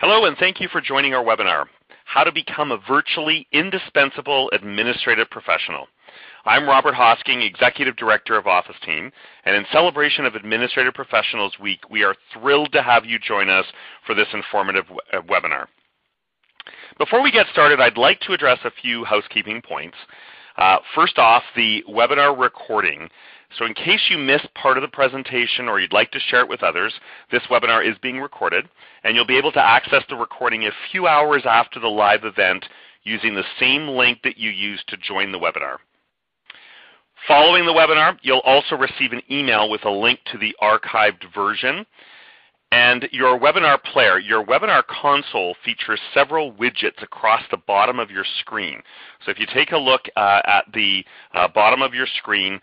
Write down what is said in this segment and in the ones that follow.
Hello, and thank you for joining our webinar, How to Become a Virtually Indispensable Administrative Professional. I'm Robert Hosking, Executive Director of Office Team, and in celebration of Administrative Professionals Week, we are thrilled to have you join us for this informative webinar. Before we get started, I'd like to address a few housekeeping points. First off, the webinar recording. So in case you missed part of the presentation or you'd like to share it with others, this webinar is being recorded, and you'll be able to access the recording a few hours after the live event using the same link that you used to join the webinar. Following the webinar, you'll also receive an email with a link to the archived version. And your webinar player, your webinar console features several widgets across the bottom of your screen. So if you take a look at the bottom of your screen,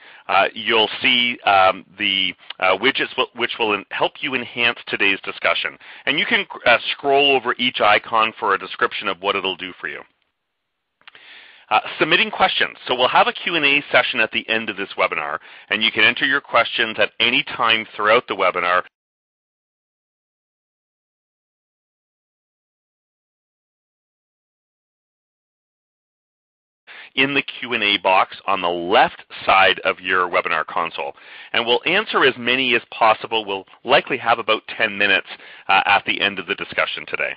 you'll see the widgets which will help you enhance today's discussion. And you can scroll over each icon for a description of what it'll do for you. Submitting questions. So we'll have a Q&A session at the end of this webinar, and you can enter your questions at any time throughout the webinar in the Q&A box on the left side of your webinar console. And we'll answer as many as possible. We'll likely have about 10 minutes at the end of the discussion today.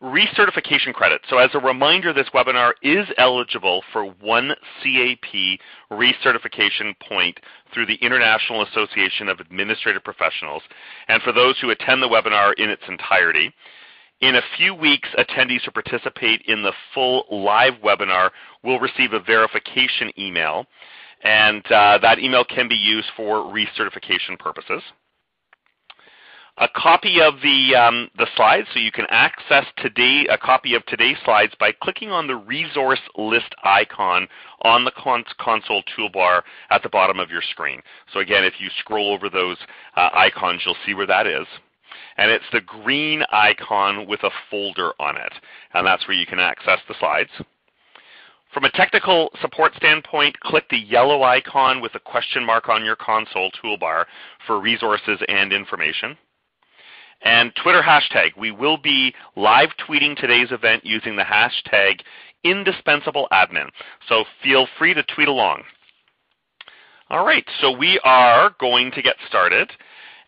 Recertification credit. So as a reminder, this webinar is eligible for one CAP recertification point through the International Association of Administrative Professionals, and for those who attend the webinar in its entirety. In a few weeks, attendees who participate in the full live webinar will receive a verification email, and that email can be used for recertification purposes. A copy of the slides, so you can access a copy of today's slides by clicking on the resource list icon on the console toolbar at the bottom of your screen. So again, if you scroll over those icons, you'll see where that is. And it's the green icon with a folder on it, and that's where you can access the slides. From a technical support standpoint, click the yellow icon with a question mark on your console toolbar for resources and information. And Twitter hashtag. We will be live tweeting today's event using the hashtag IndispensableAdmin, so feel free to tweet along. All right, so we are going to get started.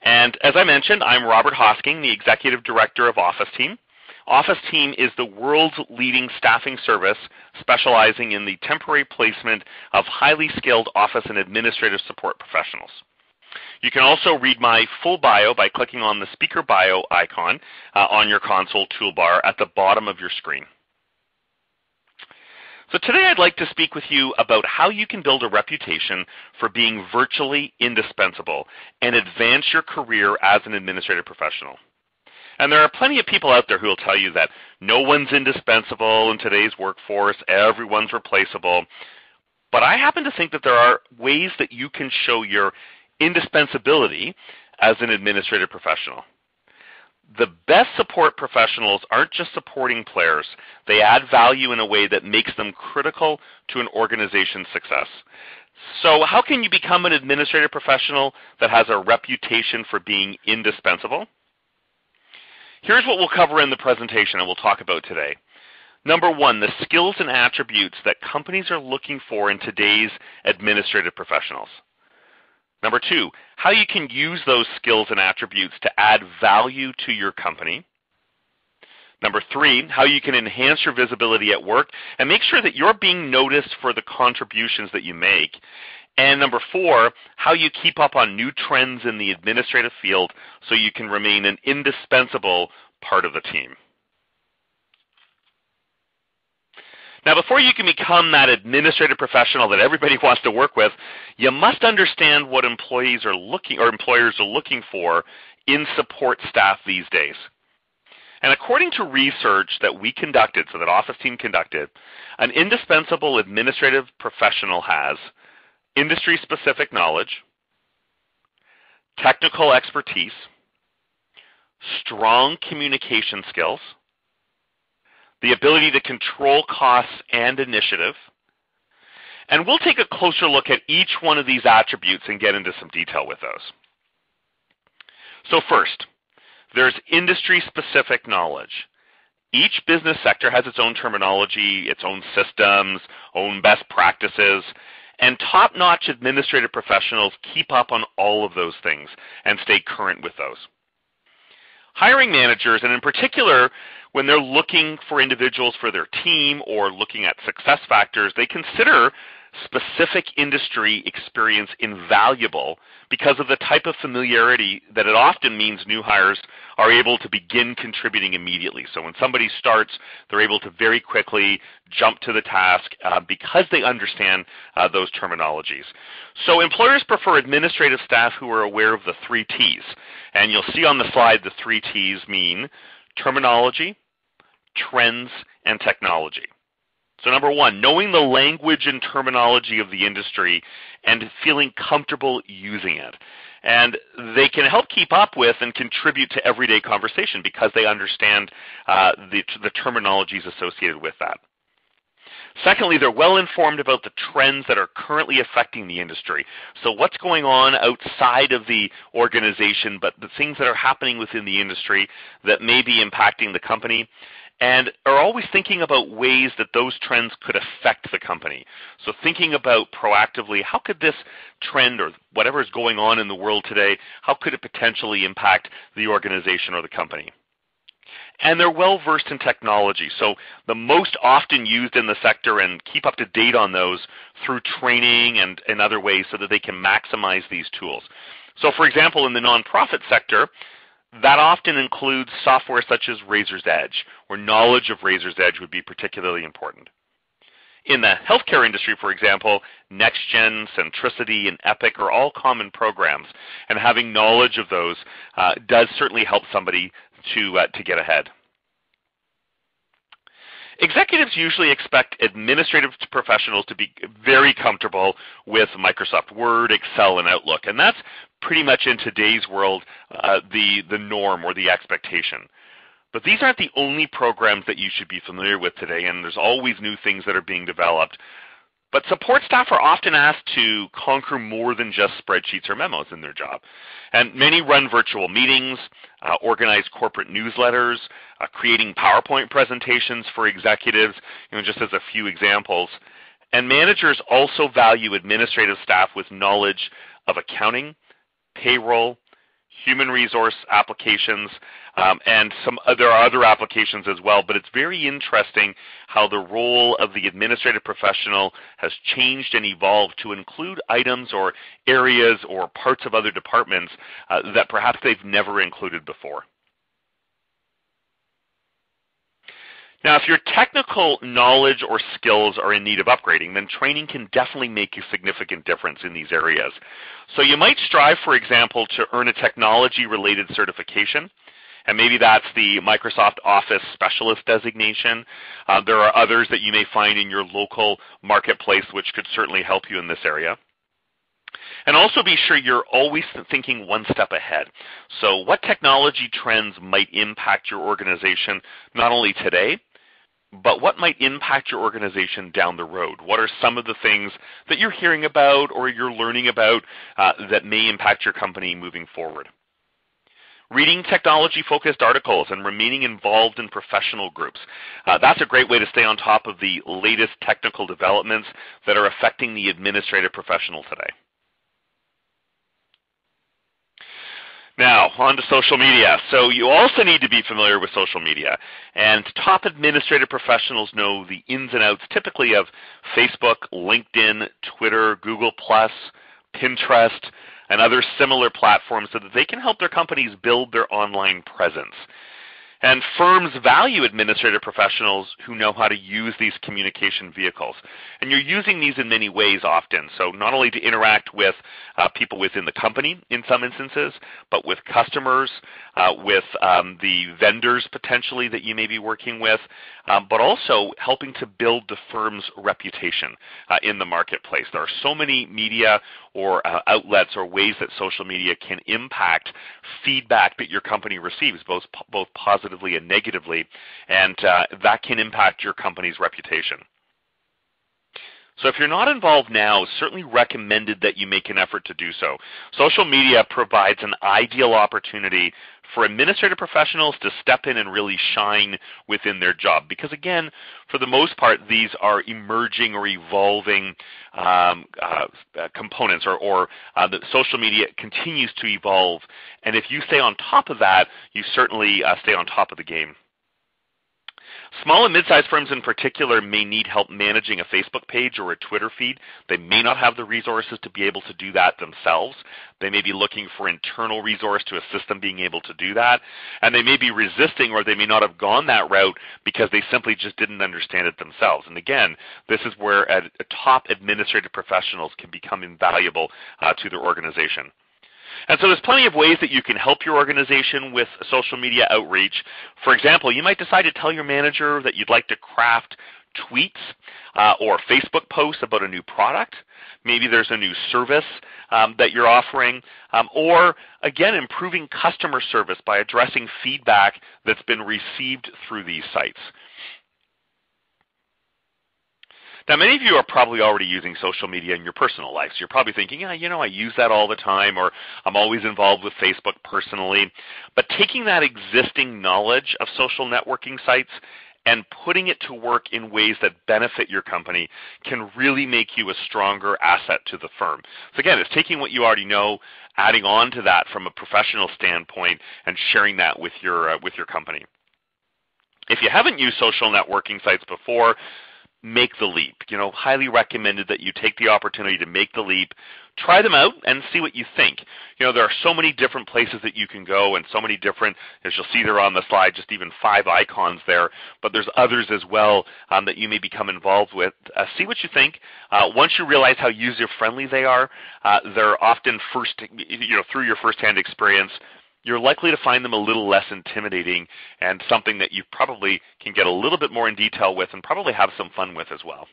And as I mentioned, I'm Robert Hosking, the Executive Director of Office Team. Office Team is the world's leading staffing service specializing in the temporary placement of highly skilled office and administrative support professionals. You can also read my full bio by clicking on the speaker bio icon on your console toolbar at the bottom of your screen. So today I'd like to speak with you about how you can build a reputation for being virtually indispensable and advance your career as an administrative professional. And there are plenty of people out there who will tell you that no one's indispensable in today's workforce, everyone's replaceable. But I happen to think that there are ways that you can show your indispensability as an administrative professional. The best support professionals aren't just supporting players. They add value in a way that makes them critical to an organization's success. So how can you become an administrative professional that has a reputation for being indispensable? Here's what we'll cover in the presentation and we'll talk about today. Number one, the skills and attributes that companies are looking for in today's administrative professionals. Number two, how you can use those skills and attributes to add value to your company. Number three, how you can enhance your visibility at work and make sure that you're being noticed for the contributions that you make. And number four, how you keep up on new trends in the administrative field so you can remain an indispensable part of the team. Now, before you can become that administrative professional that everybody wants to work with, you must understand what employers are looking for in support staff these days. And according to research that we conducted, so that Office Team conducted, an indispensable administrative professional has industry-specific knowledge, technical expertise, strong communication skills, the ability to control costs and initiative. And we'll take a closer look at each one of these attributes and get into some detail with those. So first, There's industry-specific knowledge. Each business sector has its own terminology, its own systems, own best practices, and top-notch administrative professionals keep up on all of those things and stay current with those. Hiring managers, and in particular, when they're looking for individuals for their team or looking at success factors, they consider specific industry experience invaluable because of the type of familiarity that it often means new hires are able to begin contributing immediately. So when somebody starts, they're able to very quickly jump to the task because they understand those terminologies. So employers prefer administrative staff who are aware of the 3 T's. And you'll see on the slide the 3 T's mean terminology, trends, and technology. So number 1, knowing the language and terminology of the industry and feeling comfortable using it. And they can help keep up with and contribute to everyday conversation because they understand the terminologies associated with that. Secondly, they're well informed about the trends that are currently affecting the industry. So what's going on outside of the organization, but the things that are happening within the industry that may be impacting the company, and are always thinking about ways that those trends could affect the company. So thinking about proactively, how could this trend or whatever is going on in the world today, how could it potentially impact the organization or the company? And they're well versed in technology. So the most often used in the sector, and keep up to date on those through training and in other ways so that they can maximize these tools. So for example, in the nonprofit sector, that often includes software such as Razor's Edge, where knowledge of Razor's Edge would be particularly important. In the healthcare industry, for example, NextGen, Centricity, and Epic are all common programs, and having knowledge of those does certainly help somebody to get ahead. Executives usually expect administrative professionals to be very comfortable with Microsoft Word, Excel, and Outlook, and that's pretty much in today's world the norm or the expectation. But these aren't the only programs that you should be familiar with today, and there's always new things that are being developed. But support staff are often asked to conquer more than just spreadsheets or memos in their job. And many run virtual meetings, organize corporate newsletters, creating PowerPoint presentations for executives, just as a few examples. And managers also value administrative staff with knowledge of accounting, payroll, human resource applications, and there are other applications as well, but it's very interesting how the role of the administrative professional has changed and evolved to include items or areas or parts of other departments that perhaps they've never included before. Now, if your technical knowledge or skills are in need of upgrading, then training can definitely make a significant difference in these areas. So you might strive, for example, to earn a technology-related certification, and maybe that's the Microsoft Office Specialist designation. There are others that you may find in your local marketplace which could certainly help you in this area. And also be sure you're always thinking one step ahead. So what technology trends might impact your organization not only today, but what might impact your organization down the road? What are some of the things that you're hearing about or you're learning about that may impact your company moving forward? Reading technology-focused articles and remaining involved in professional groups. That's a great way to stay on top of the latest technical developments that are affecting the administrative professional today. Now, on to social media. So you also need to be familiar with social media. And top administrative professionals know the ins and outs typically of Facebook, LinkedIn, Twitter, Google+, Pinterest, and other similar platforms so that they can help their companies build their online presence. And firms value administrative professionals who know how to use these communication vehicles. And you're using these in many ways often. So not only to interact with people within the company in some instances, but with customers, with the vendors potentially that you may be working with, but also helping to build the firm's reputation in the marketplace. There are so many media or outlets or ways that social media can impact feedback that your company receives, both positively and negatively, and that can impact your company's reputation. So if you're not involved now, it's certainly recommended that you make an effort to do so. Social media provides an ideal opportunity for administrative professionals to step in and really shine within their job. Because again, for the most part, these are emerging or evolving components, or the social media continues to evolve. And if you stay on top of that, you certainly stay on top of the game. Small and mid-sized firms in particular may need help managing a Facebook page or a Twitter feed. They may not have the resources to be able to do that themselves. They may be looking for internal resource to assist them being able to do that. And they may be resisting, or they may not have gone that route because they simply just didn't understand it themselves. And again, this is where top administrative professionals can become invaluable to their organization. And so there's plenty of ways that you can help your organization with social media outreach. For example, you might decide to tell your manager that you'd like to craft tweets or Facebook posts about a new product. Maybe there's a new service that you're offering, or again, improving customer service by addressing feedback that's been received through these sites. Now, many of you are probably already using social media in your personal life. So you're probably thinking, yeah, I use that all the time, or I'm always involved with Facebook personally. But taking that existing knowledge of social networking sites and putting it to work in ways that benefit your company can really make you a stronger asset to the firm. So again, it's taking what you already know, adding on to that from a professional standpoint, and sharing that with your company. If you haven't used social networking sites before, make the leap. Highly recommended that you take the opportunity to make the leap, try them out, and see what you think. There are so many different places that you can go, and so many different, as you'll see there on the slide, just even 5 icons there, but there's others as well that you may become involved with. See what you think. Once you realize how user-friendly they are, they're often through your first-hand experience, you're likely to find them a little less intimidating and something that you probably can get a little bit more in detail with and probably have some fun with as well.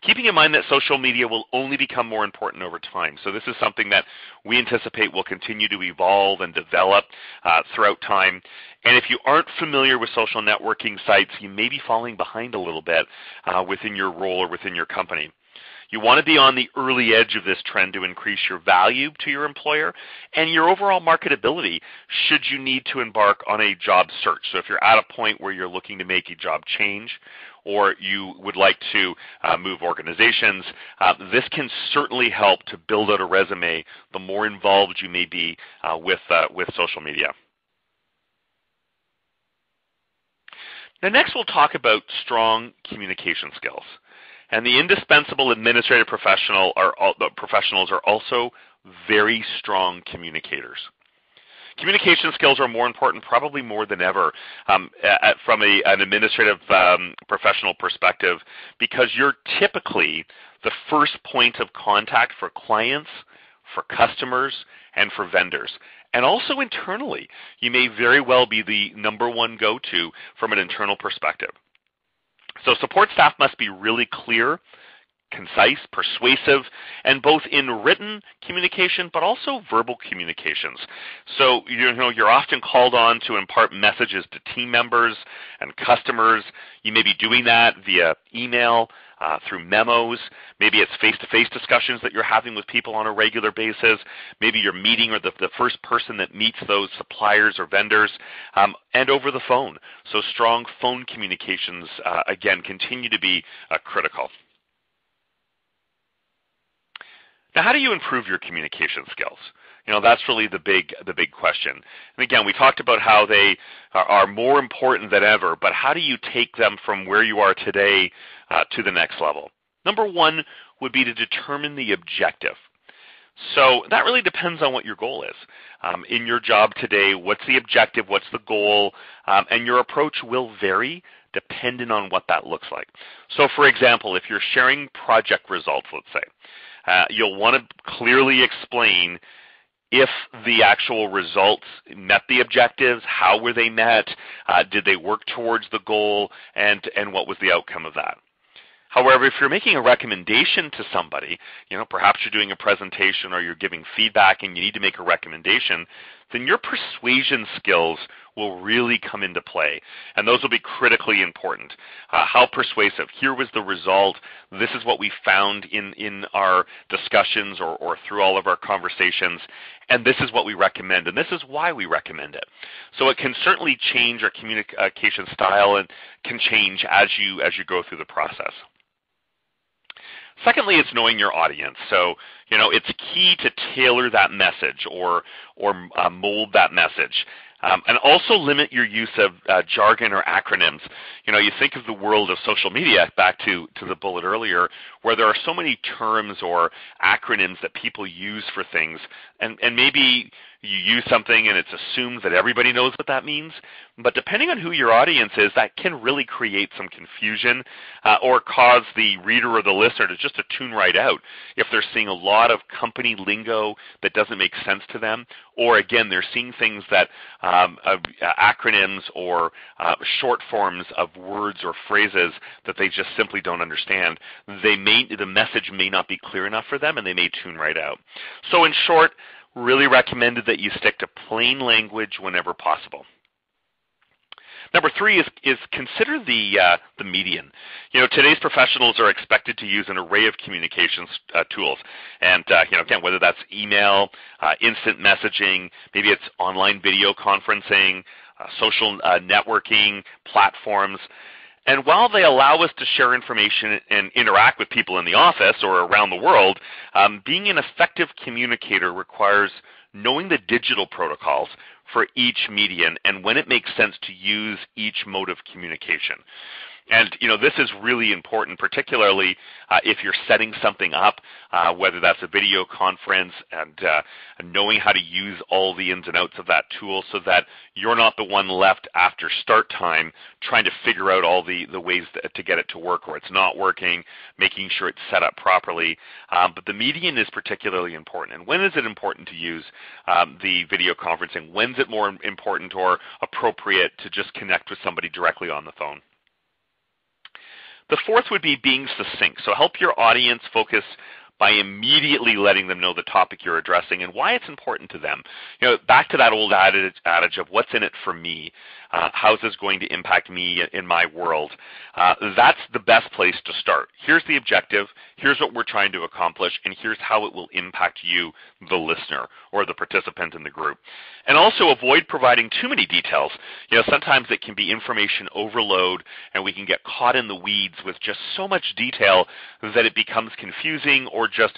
Keeping in mind that social media will only become more important over time. So this is something that we anticipate will continue to evolve and develop throughout time. And if you aren't familiar with social networking sites, you may be falling behind a little bit within your role or within your company. You want to be on the early edge of this trend to increase your value to your employer and your overall marketability should you need to embark on a job search. So if you're at a point where you're looking to make a job change or you would like to move organizations, this can certainly help to build out a resume the more involved you may be with social media. Now next we'll talk about strong communication skills. And the indispensable administrative professionals are also very strong communicators. Communication skills are more important, probably more than ever, from an administrative professional perspective, because you're typically the first point of contact for clients, for customers, and for vendors. And also internally, you may very well be the number one go-to from an internal perspective. So support staff must be really clear, concise, persuasive, and both in written communication but also verbal communications. So you're often called on to impart messages to team members and customers. You may be doing that via email, through memos. Maybe it's face-to-face discussions that you're having with people on a regular basis. Maybe you're meeting or the first person that meets those suppliers or vendors, and over the phone. So strong phone communications, again, continue to be critical. Now, how do you improve your communication skills? That's really the big question. And again, we talked about how they are more important than ever, but how do you take them from where you are today to the next level? Number one would be to determine the objective. So that really depends on what your goal is. In your job today, what's the objective, what's the goal, and your approach will vary depending on what that looks like. So for example, if you're sharing project results, let's say, you'll want to clearly explain if the actual results met the objectives, how were they met, did they work towards the goal, and what was the outcome of that. However, if you're making a recommendation to somebody, perhaps you're doing a presentation or you're giving feedback and you need to make a recommendation, then your persuasion skills will really come into play, and those will be critically important. How persuasive? Here was the result. This is what we found in our discussions or through all of our conversations, and this is what we recommend, and this is why we recommend it. So it can certainly change our communication style and can change as you go through the process. Secondly, it's knowing your audience. So, it's key to tailor that message or mold that message. And also limit your use of jargon or acronyms. You think of the world of social media, back to the bullet earlier, where there are so many terms or acronyms that people use for things, and maybe you use something and it's assumed that everybody knows what that means, but depending on who your audience is, that can really create some confusion or cause the reader or the listener to just to tune right out if they're seeing a lot of company lingo that doesn't make sense to them, or again, they're seeing things that acronyms or short forms of words or phrases that they just simply don't understand. The message may not be clear enough for them, and they may tune right out. So in short, really recommended that you stick to plain language whenever possible. Number 3 is consider the median. Today's professionals are expected to use an array of communications tools, and again, whether that's email, instant messaging, maybe it's online video conferencing, social networking platforms. And while they allow us to share information and interact with people in the office or around the world, being an effective communicator requires knowing the digital protocols for each medium and when it makes sense to use each mode of communication. And, this is really important, particularly if you're setting something up, whether that's a video conference, and knowing how to use all the ins and outs of that tool so that you're not the one left after start time trying to figure out all the ways to get it to work, or it's not working, making sure it's set up properly. But the median is particularly important. And when is it important to use the video conferencing? When's it more important or appropriate to just connect with somebody directly on the phone? The fourth would be being succinct. So help your audience focus by immediately letting them know the topic you're addressing and why it's important to them. Back to that old adage of what's in it for me. How's this going to impact me in my world? That's the best place to start. Here's the objective. Here's what we're trying to accomplish, and here's how it will impact you, the listener, or the participant in the group. And also avoid providing too many details. Sometimes it can be information overload, and we can get caught in the weeds with just so much detail that it becomes confusing, or just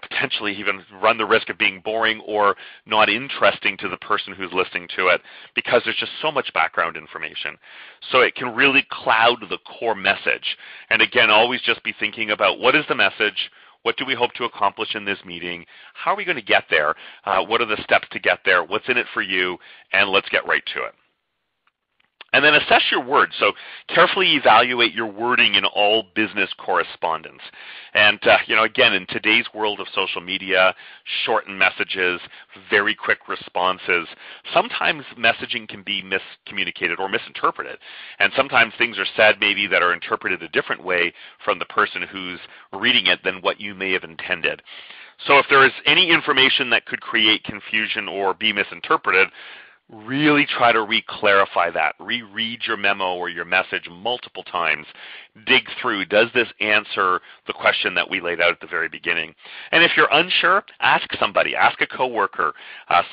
potentially even run the risk of being boring or not interesting to the person who's listening to it, because there's just so much background information. So it can really cloud the core message. And again, always just be thinking about what is the message, what do we hope to accomplish in this meeting, how are we going to get there, what are the steps to get there, what's in it for you, and let's get right to it. And then assess your words. So carefully evaluate your wording in all business correspondence. And, again, in today's world of social media, shortened messages, very quick responses, sometimes messaging can be miscommunicated or misinterpreted. And sometimes things are said maybe that are interpreted a different way from the person who's reading it than what you may have intended. So if there is any information that could create confusion or be misinterpreted, really try to re-clarify that. Reread your memo or your message multiple times. Dig through, does this answer the question that we laid out at the very beginning? And if you're unsure, ask somebody. Ask a coworker,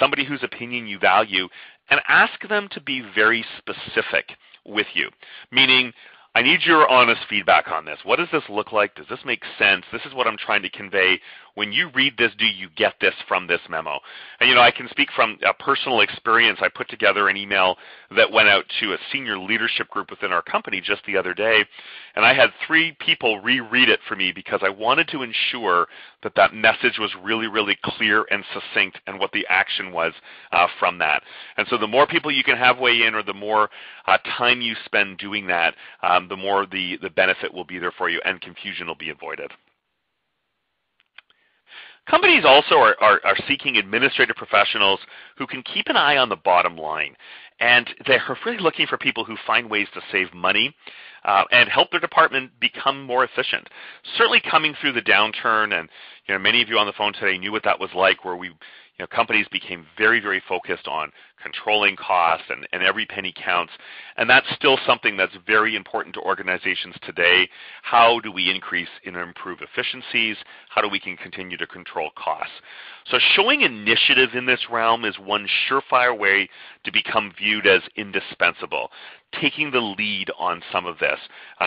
somebody whose opinion you value, and ask them to be very specific with you. Meaning, I need your honest feedback on this. What does this look like? Does this make sense? This is what I'm trying to convey. When you read this, do you get this from this memo? And, I can speak from a personal experience. I put together an email that went out to a senior leadership group within our company just the other day, and I had 3 people reread it for me because I wanted to ensure that that message was really, really clear and succinct and what the action was from that. And so the more people you can have weigh in, or the more time you spend doing that, the more the benefit will be there for you and confusion will be avoided. Companies also are seeking administrative professionals who can keep an eye on the bottom line. And they're really looking for people who find ways to save money and help their department become more efficient. Certainly coming through the downturn, and many of you on the phone today knew what that was like, where we companies became very, very focused on controlling costs and every penny counts. And that's still something that's very important to organizations today. How do we increase and improve efficiencies? How do we can continue to control costs? So showing initiative in this realm is one surefire way to become viewed as indispensable, taking the lead on some of this,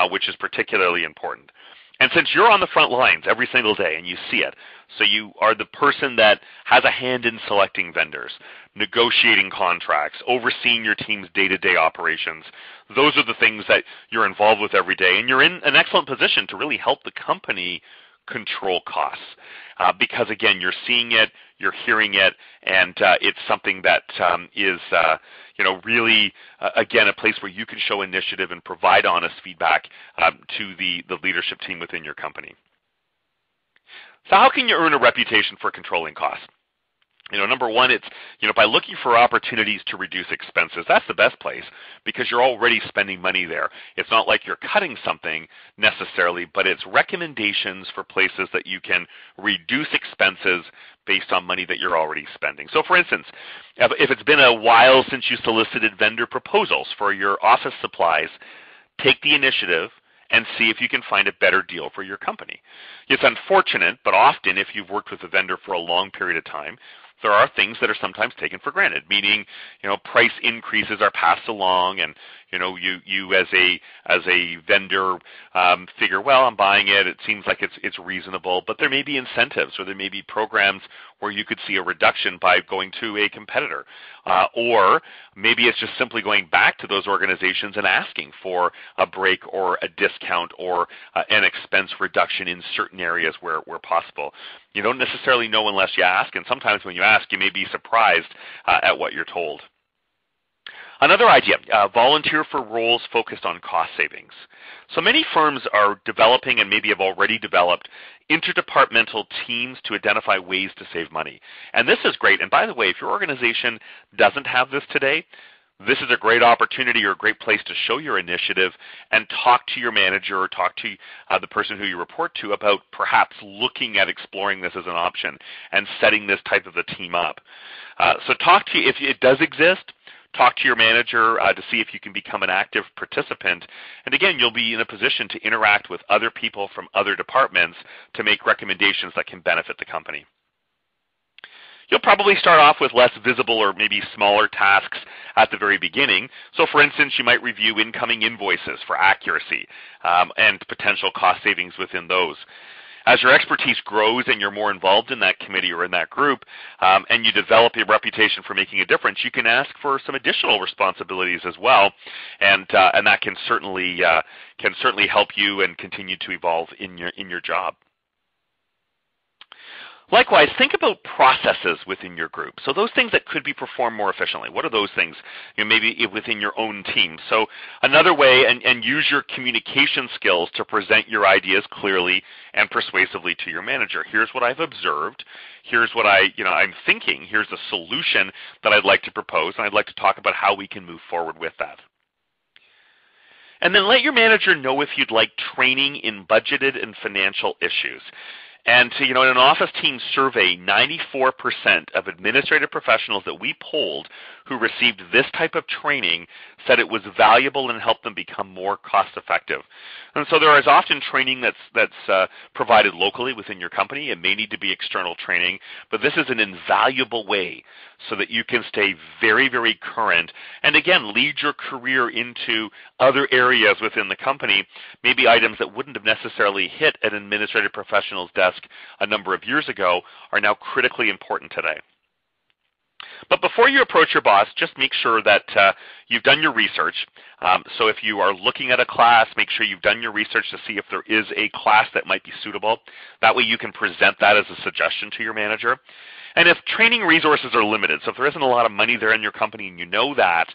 which is particularly important. And since you're on the front lines every single day and you see it, so you are the person that has a hand in selecting vendors, negotiating contracts, overseeing your team's day-to-day operations, those are the things that you're involved with every day. And you're in an excellent position to really help the company control costs because, again, you're seeing it, you're hearing it, and it's something that is really, again, a place where you can show initiative and provide honest feedback to the leadership team within your company. So how can you earn a reputation for controlling costs? Number one, it's, by looking for opportunities to reduce expenses. That's the best place because you're already spending money there. It's not like you're cutting something necessarily, but it's recommendations for places that you can reduce expenses based on money that you're already spending. So for instance, if it's been a while since you solicited vendor proposals for your office supplies, take the initiative and see if you can find a better deal for your company. It's unfortunate, but often if you've worked with a vendor for a long period of time, there are things that are sometimes taken for granted, meaning, price increases are passed along and, you as a vendor figure, well, I'm buying it. It seems like it's reasonable, but there may be incentives or there may be programs where you could see a reduction by going to a competitor. Or maybe it's just simply going back to those organizations and asking for a break or a discount or an expense reduction in certain areas where possible. You don't necessarily know unless you ask, and sometimes when you ask, you may be surprised at what you're told. Another idea, volunteer for roles focused on cost savings. So many firms are developing and maybe have already developed interdepartmental teams to identify ways to save money. And this is great. And by the way, if your organization doesn't have this today, this is a great opportunity or a great place to show your initiative and talk to your manager or talk to the person who you report to about perhaps looking at exploring this as an option and setting this type of a team up. So talk to you if it does exist. Talk to your manager to see if you can become an active participant. And again, you'll be in a position to interact with other people from other departments to make recommendations that can benefit the company. You'll probably start off with less visible or maybe smaller tasks at the very beginning. So for instance, you might review incoming invoices for accuracy and potential cost savings within those. As your expertise grows and you're more involved in that committee or in that group, and you develop a reputation for making a difference, you can ask for some additional responsibilities as well, and that can certainly help you and continue to evolve in your job. Likewise, think about processes within your group. So those things that could be performed more efficiently. What are those things? Maybe within your own team. So another way, and use your communication skills to present your ideas clearly and persuasively to your manager. Here's what I've observed. Here's what I'm thinking. Here's a solution that I'd like to propose, and I'd like to talk about how we can move forward with that. And then let your manager know if you'd like training in budgeted and financial issues. And in an office team survey, 94% of administrative professionals that we polled who received this type of training said it was valuable and helped them become more cost effective. And so there is often training that's provided locally within your company. It may need to be external training, but this is an invaluable way so that you can stay very, very current and, again, lead your career into other areas within the company, maybe items that wouldn't have necessarily hit an administrative professional's desk a number of years ago are now critically important today. But before you approach your boss, just make sure that you've done your research. So if you are looking at a class, make sure you've done your research to see if there is a class that might be suitable. That way you can present that as a suggestion to your manager. And if training resources are limited, so if there isn't a lot of money there in your company and you know that,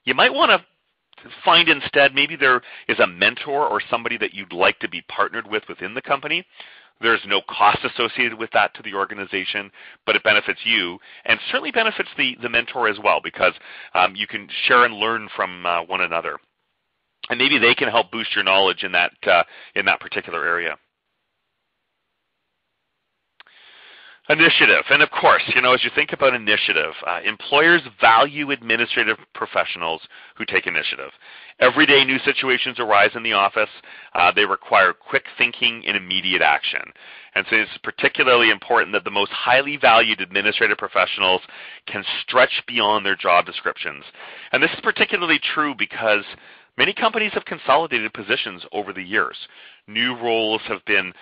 you might want to find instead maybe there is a mentor or somebody that you'd like to be partnered with within the company. There's no cost associated with that to the organization, but it benefits you and certainly benefits the mentor as well because you can share and learn from one another. And maybe they can help boost your knowledge in that particular area. Initiative. And of course, as you think about initiative, employers value administrative professionals who take initiative. Every day new situations arise in the office. They require quick thinking and immediate action. And so it's particularly important that the most highly valued administrative professionals can stretch beyond their job descriptions. And this is particularly true because many companies have consolidated positions over the years. New roles have been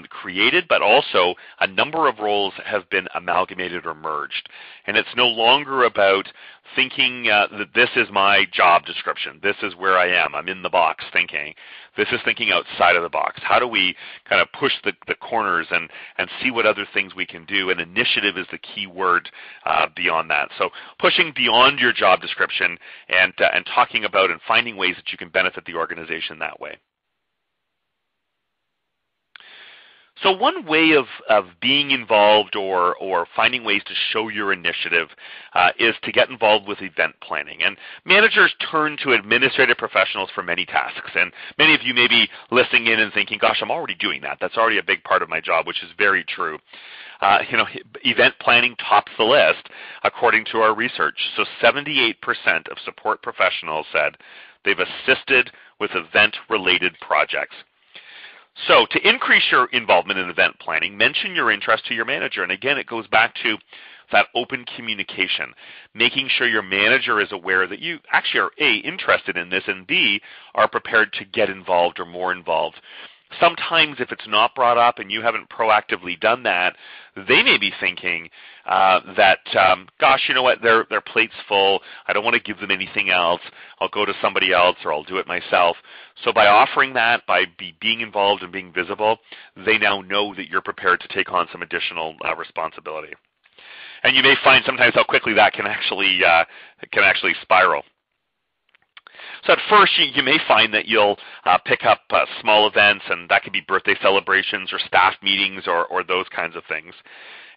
created, but also a number of roles have been amalgamated or merged. And it's no longer about thinking that this is my job description. This is where I am. I'm in the box thinking. This is thinking outside of the box. How do we kind of push the corners and see what other things we can do? And initiative is the key word beyond that. So pushing beyond your job description and talking about and finding ways that you can benefit the organization that way. So one way of being involved or finding ways to show your initiative is to get involved with event planning. And managers turn to administrative professionals for many tasks. And many of you may be listening in and thinking, gosh, I'm already doing that. That's already a big part of my job, which is very true. Event planning tops the list according to our research. So 78% of support professionals said they've assisted with event-related projects. So to increase your involvement in event planning, mention your interest to your manager. And again, it goes back to that open communication, making sure your manager is aware that you actually are A, interested in this, and B, are prepared to get involved or more involved. Sometimes if it's not brought up and you haven't proactively done that, they may be thinking that, gosh, you know what, their plate's full. I don't want to give them anything else. I'll go to somebody else or I'll do it myself. So by offering that, by being involved and being visible, they now know that you're prepared to take on some additional responsibility. And you may find sometimes how quickly that can actually spiral. So at first, you may find that you'll pick up small events, and that could be birthday celebrations or staff meetings or those kinds of things.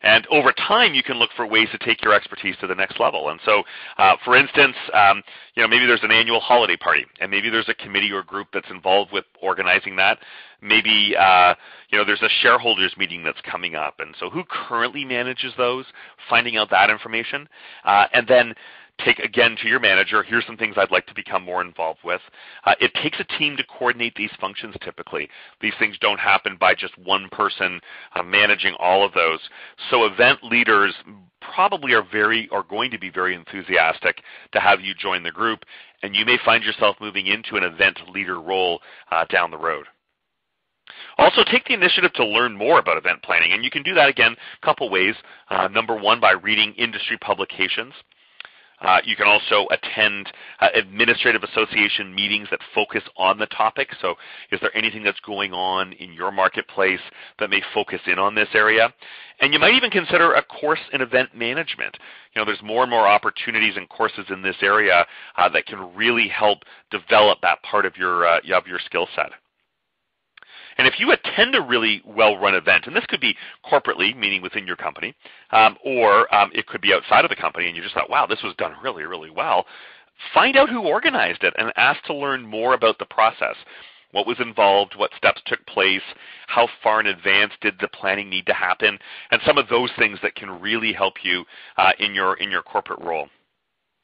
And over time, you can look for ways to take your expertise to the next level. And so, for instance, maybe there's an annual holiday party, and maybe there's a committee or group that's involved with organizing that. Maybe, there's a shareholders meeting that's coming up. And so who currently manages those? Finding out that information. And then take, again, to your manager, here's some things I'd like to become more involved with. It takes a team to coordinate these functions typically. These things don't happen by just one person managing all of those. So event leaders probably are going to be very enthusiastic to have you join the group, and you may find yourself moving into an event leader role down the road. Also, take the initiative to learn more about event planning, and you can do that, again, a couple ways. Number one, by reading industry publications. You can also attend administrative association meetings that focus on the topic. So is there anything that's going on in your marketplace that may focus in on this area? And you might even consider a course in event management. There's more and more opportunities and courses in this area that can really help develop that part of your skill set. And if you attend a really well-run event, and this could be corporately, meaning within your company, or it could be outside of the company, and you just thought, wow, this was done really, really well, find out who organized it and ask to learn more about the process. What was involved, what steps took place, how far in advance did the planning need to happen, and some of those things that can really help you in your corporate role.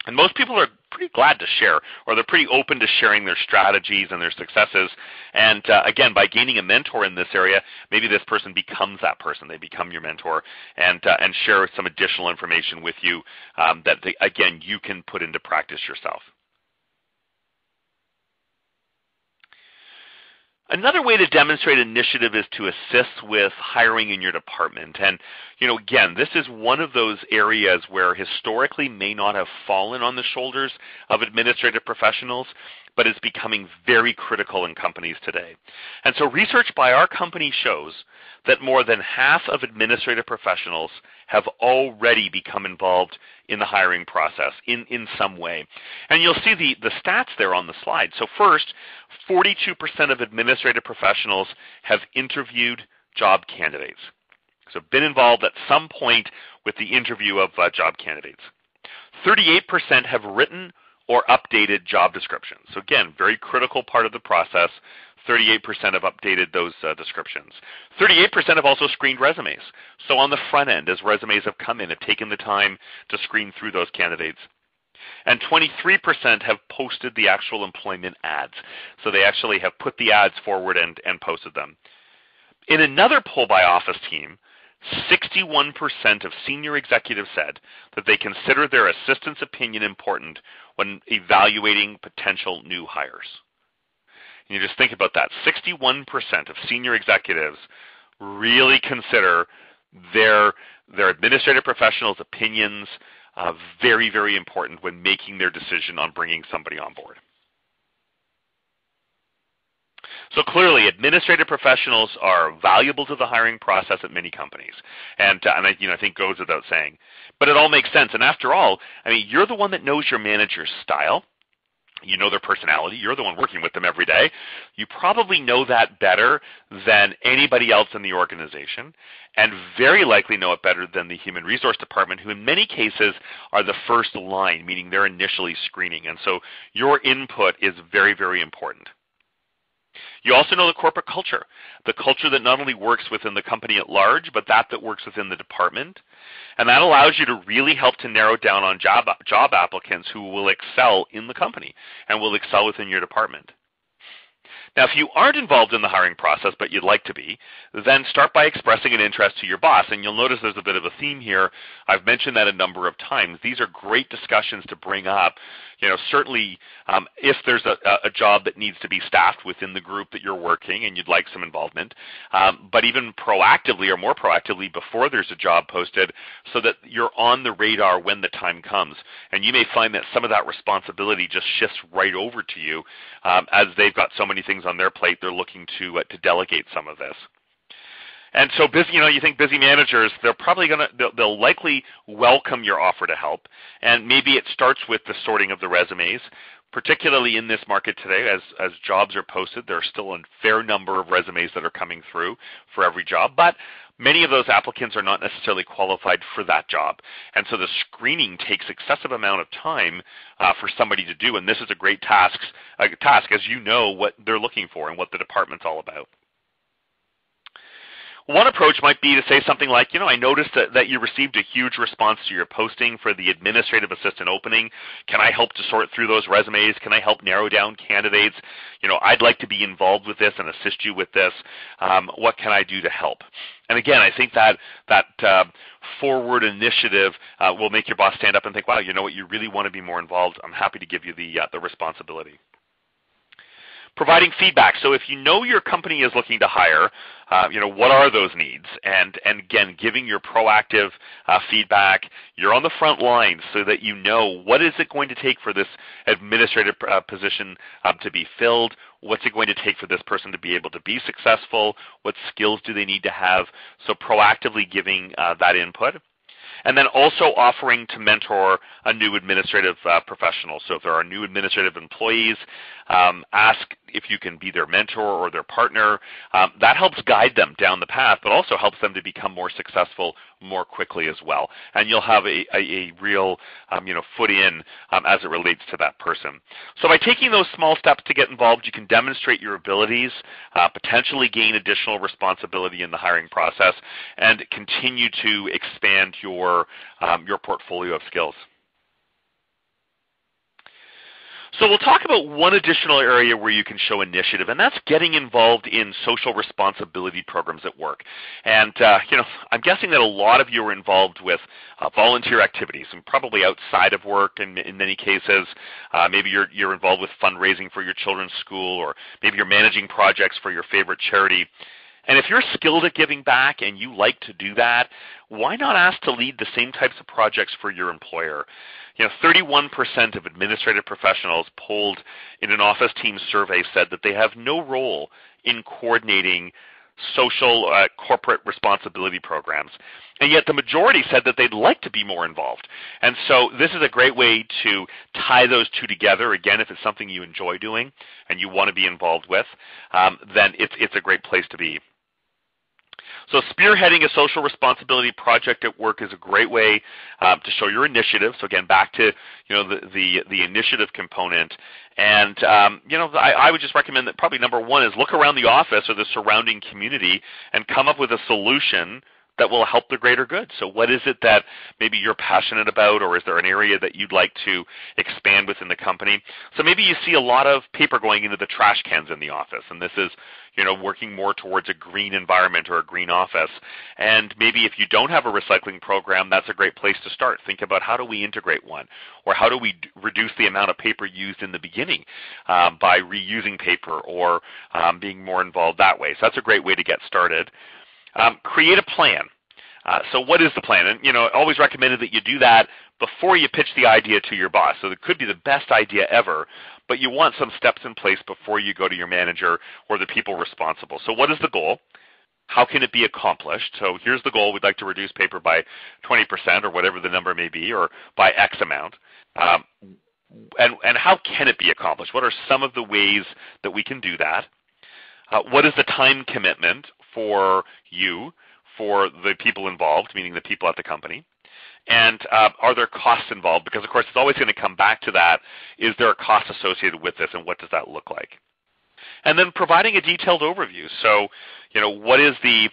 And most people are pretty glad to share, or they're pretty open to sharing their strategies and their successes. And again, by gaining a mentor in this area, maybe this person becomes that person. They become your mentor and share some additional information with you that, again, you can put into practice yourself. Another way to demonstrate initiative is to assist with hiring in your department. And, again, this is one of those areas where historically may not have fallen on the shoulders of administrative professionals, but is becoming very critical in companies today. And so research by our company shows that more than half of administrative professionals have already become involved in the hiring process in some way. And you'll see the stats there on the slide. So first, 42% of administrative professionals have interviewed job candidates. So been involved at some point with the interview of job candidates. 38% have written or updated job descriptions. So again, very critical part of the process. 38% have updated those descriptions. 38% have also screened resumes. So on the front end, as resumes have come in, have taken the time to screen through those candidates. And 23% have posted the actual employment ads. So they actually have put the ads forward and posted them. In another poll by Office team, 61% of senior executives said that they consider their assistant's opinion important when evaluating potential new hires. And you just think about that. 61% of senior executives really consider their administrative professionals' opinions very, very important when making their decision on bringing somebody on board. So clearly, administrative professionals are valuable to the hiring process at many companies, and I think goes without saying. But it all makes sense. And after all, I mean, you're the one that knows your manager's style. You know their personality. You're the one working with them every day. You probably know that better than anybody else in the organization, and very likely know it better than the human resource department, who in many cases are the first line, meaning they're initially screening. And so your input is very, very important. You also know the corporate culture, the culture that not only works within the company at large, but that works within the department. And that allows you to really help to narrow down on job applicants who will excel in the company and will excel within your department. Now, if you aren't involved in the hiring process, but you'd like to be, then start by expressing an interest to your boss. And you'll notice there's a bit of a theme here. I've mentioned that a number of times. These are great discussions to bring up. Certainly if there's a job that needs to be staffed within the group that you're working and you'd like some involvement, but even proactively or more proactively before there's a job posted so that you're on the radar when the time comes. And you may find that some of that responsibility just shifts right over to you as they've got so many things on their plate, they're looking to delegate some of this. And so busy, you think busy managers, they'll likely welcome your offer to help. And maybe it starts with the sorting of the resumes, particularly in this market today. As jobs are posted, there are still a fair number of resumes that are coming through for every job, but many of those applicants are not necessarily qualified for that job. And so the screening takes excessive amount of time for somebody to do, and this is a great task as you know what they're looking for and what the department's all about. One approach might be to say something like, I noticed that you received a huge response to your posting for the administrative assistant opening. Can I help to sort through those resumes? Can I help narrow down candidates? I'd like to be involved with this and assist you with this. What can I do to help? And again, I think that forward initiative will make your boss stand up and think, wow, you know what, you really want to be more involved. I'm happy to give you the responsibility. Providing feedback. So if you know your company is looking to hire, what are those needs? And again, giving your proactive feedback. You're on the front lines so that you know what is it going to take for this administrative position to be filled. What's it going to take for this person to be able to be successful? What skills do they need to have? So proactively giving that input. And then also offering to mentor a new administrative professional. So if there are new administrative employees, ask if you can be their mentor or their partner. That helps guide them down the path, but also helps them to become more successful more quickly as well. And you'll have a real foot in as it relates to that person. So by taking those small steps to get involved, you can demonstrate your abilities, potentially gain additional responsibility in the hiring process, and continue to expand your portfolio of skills. So we'll talk about one additional area where you can show initiative, and that's getting involved in social responsibility programs at work. And, I'm guessing that a lot of you are involved with volunteer activities, and probably outside of work in many cases. Maybe you're involved with fundraising for your children's school, or maybe you're managing projects for your favorite charity. And if you're skilled at giving back and you like to do that, why not ask to lead the same types of projects for your employer? 31% of administrative professionals polled in an office team survey said that they have no role in coordinating social corporate responsibility programs. And yet the majority said that they'd like to be more involved. And so this is a great way to tie those two together. Again, if it's something you enjoy doing and you want to be involved with, then it's a great place to be. So spearheading a social responsibility project at work is a great way to show your initiative. So again, back to the initiative component. And I would just recommend that probably number one is look around the office or the surrounding community and come up with a solution that will help the greater good. So what is it that maybe you're passionate about, or is there an area that you'd like to expand within the company? So maybe you see a lot of paper going into the trash cans in the office, and this is working more towards a green environment or a green office. And maybe if you don't have a recycling program, that's a great place to start. Think about how do we integrate one, or how do we reduce the amount of paper used in the beginning by reusing paper or being more involved that way. So that's a great way to get started. Create a plan. So what is the plan? And always recommended that you do that before you pitch the idea to your boss. So it could be the best idea ever, but you want some steps in place before you go to your manager or the people responsible. So what is the goal? How can it be accomplished? So here's the goal. We'd like to reduce paper by 20% or whatever the number may be, or by X amount. And how can it be accomplished? What are some of the ways that we can do that? What is the time commitment for you, for the people involved, meaning the people at the company? And are there costs involved? Because, of course, it's always going to come back to that. Is there a cost associated with this, and what does that look like? And then providing a detailed overview. So, what is the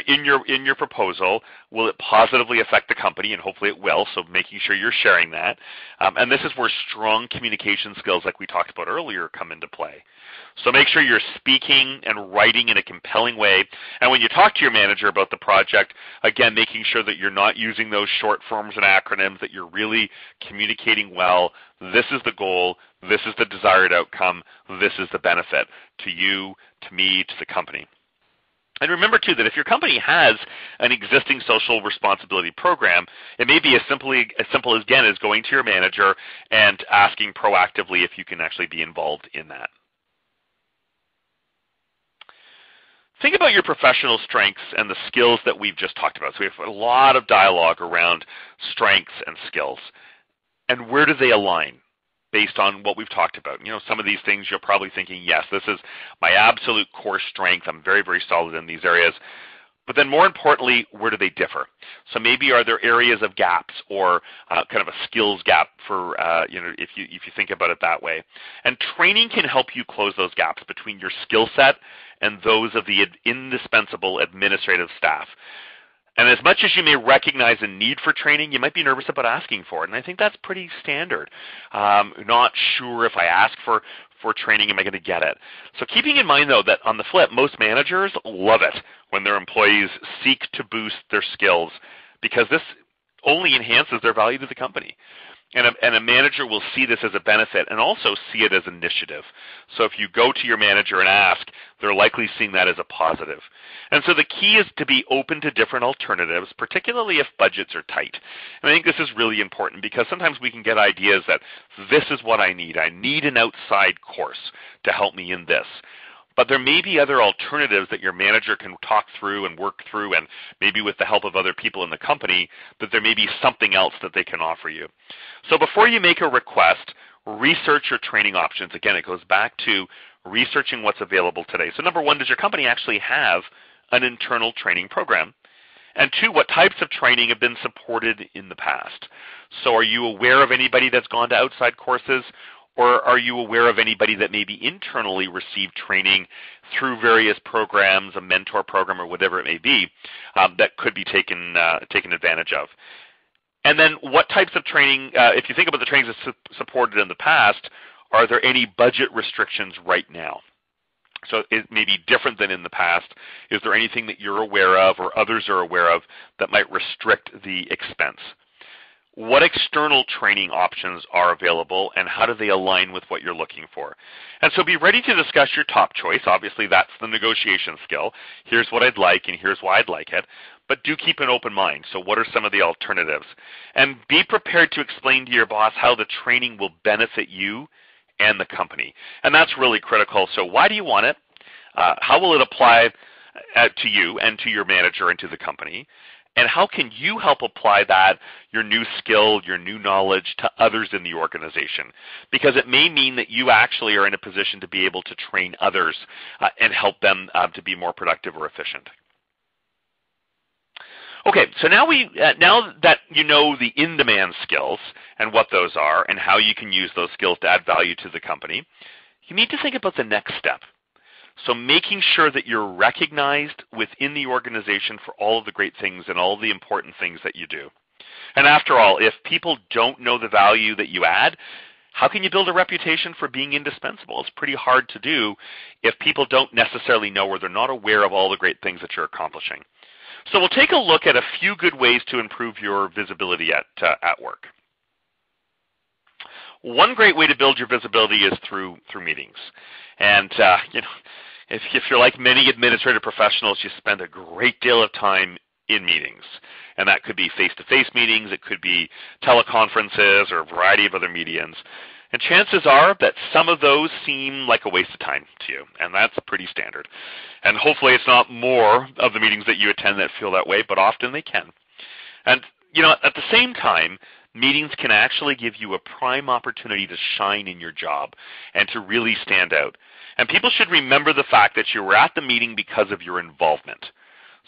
in your proposal, will it positively affect the company? And hopefully it will, so making sure you're sharing that. And this is where strong communication skills, like we talked about earlier, come into play. So make sure you're speaking and writing in a compelling way. And when you talk to your manager about the project, again, making sure that you're not using those short forms and acronyms, that you're really communicating well. This is the goal. This is the desired outcome. This is the benefit to you, to me, to the company. And remember, too, that if your company has an existing social responsibility program, it may be as simple as, again, as going to your manager and asking proactively if you can actually be involved in that. Think about your professional strengths and the skills that we've just talked about. So we have a lot of dialogue around strengths and skills. And where do they align based on what we've talked about? Some of these things you're probably thinking, yes, this is my absolute core strength. I'm very, very solid in these areas. But then more importantly, where do they differ? So maybe are there areas of gaps or kind of a skills gap for, if you think about it that way. And training can help you close those gaps between your skill set and those of the indispensable administrative staff. And as much as you may recognize a need for training, you might be nervous about asking for it. And I think that's pretty standard. Not sure if I ask for training, am I going to get it? So keeping in mind, though, that on the flip, most managers love it when their employees seek to boost their skills, because this only enhances their value to the company. And a manager will see this as a benefit and also see it as initiative. So if you go to your manager and ask, they're likely seeing that as a positive. And so the key is to be open to different alternatives, particularly if budgets are tight. And I think this is really important because sometimes we can get ideas that this is what I need. I need an outside course to help me in this. But there may be other alternatives that your manager can talk through and work through, and maybe with the help of other people in the company, that there may be something else that they can offer you. So before you make a request, research your training options. Again, it goes back to researching what's available today. So number one, does your company actually have an internal training program? And two, what types of training have been supported in the past? So are you aware of anybody that's gone to outside courses? Or are you aware of anybody that maybe internally received training through various programs, a mentor program or whatever it may be, that could be taken advantage of? And then what types of training, if you think about the trainings that's supported in the past, are there any budget restrictions right now? So it may be different than in the past. Is there anything that you're aware of or others are aware of that might restrict the expense? What external training options are available, and how do they align with what you're looking for? And so be ready to discuss your top choice. Obviously, that's the negotiation skill. Here's what I'd like, and here's why I'd like it. But do keep an open mind. So what are some of the alternatives? And be prepared to explain to your boss how the training will benefit you and the company. And that's really critical. So why do you want it? How will it apply to you and to your manager and to the company? And how can you help apply that, your new skill, your new knowledge, to others in the organization? Because it may mean that you actually are in a position to be able to train others and help them to be more productive or efficient. Okay, so now now that you know the in-demand skills and what those are and how you can use those skills to add value to the company, you need to think about the next step. So making sure that you're recognized within the organization for all of the great things and all of the important things that you do. And after all, if people don't know the value that you add, how can you build a reputation for being indispensable? It's pretty hard to do if people don't necessarily know or they're not aware of all the great things that you're accomplishing. So we'll take a look at a few good ways to improve your visibility at work. One great way to build your visibility is through meetings. And if you're like many administrative professionals, you spend a great deal of time in meetings. And that could be face-to-face meetings, it could be teleconferences, or a variety of other mediums. And chances are that some of those seem like a waste of time to you, and that's pretty standard. And hopefully it's not more of the meetings that you attend that feel that way, but often they can. And at the same time, meetings can actually give you a prime opportunity to shine in your job and to really stand out. And people should remember the fact that you were at the meeting because of your involvement.